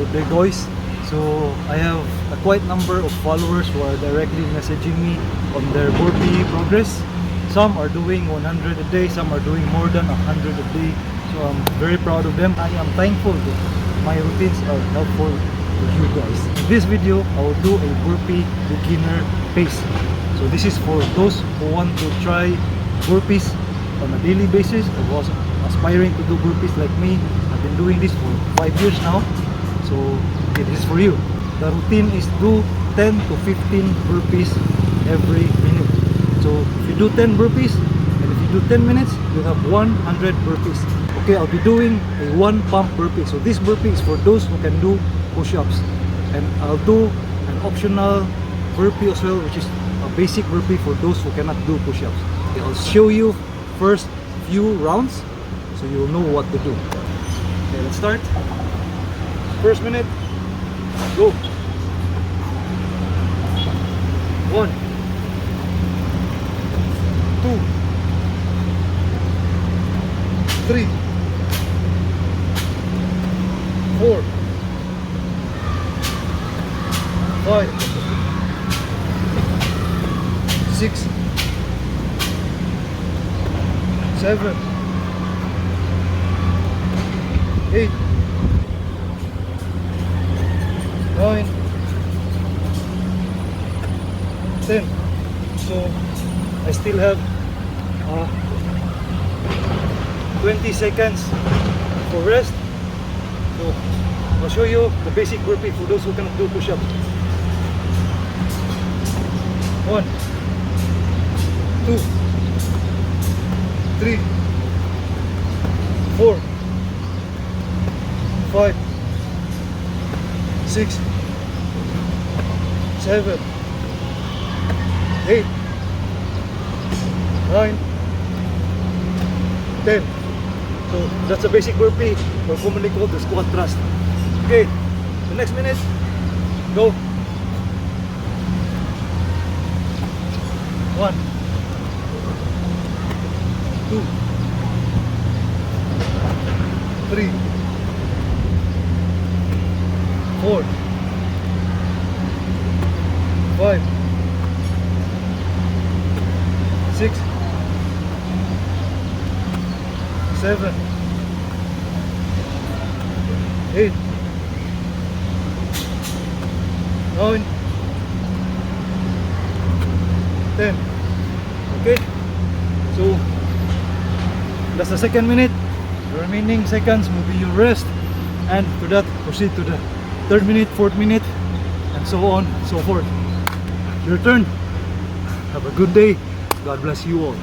good day guys. So I have a quite number of followers who are directly messaging me on their burpee progress. Some are doing 100 a day, some are doing more than 100 a day. So I'm very proud of them. I am thankful that my routines are helpful to you guys. In this video, I will do a burpee beginner pace. So this is for those who want to try burpees on a daily basis, or was aspiring to do burpees like me. I've been doing this for 5 years now. So okay, this is for you. The routine is do 10 to 15 burpees every minute. So if you do 10 burpees and if you do 10 minutes, you have 100 burpees. Okay, I'll be doing a 1 pump burpee. So this burpee is for those who can do push-ups. And I'll do an optional burpee as well, which is a basic burpee for those who cannot do push-ups. Okay, I'll show you first few rounds so you'll know what to do. Okay, let's start. First minute, go. 1, 2, 3, 4, 5, 6, 7, 8, 9, 10. So I still have 20 seconds for rest. So I'll show you the basic burpee for those who cannot do push-ups. 1, 2, 3, 4, 5, 6, 7, 8, 9, 10. So that's a basic burpee, or commonly called the squat thrust. Okay, the next minute, go. 1, 2, 3, 4, 5, 6, 7, 8, 9, 10. Okay, so that's the second minute. The remaining seconds will be your rest, and after that proceed to the third minute, fourth minute, and so on and so forth. Your turn. Have a good day. God bless you all.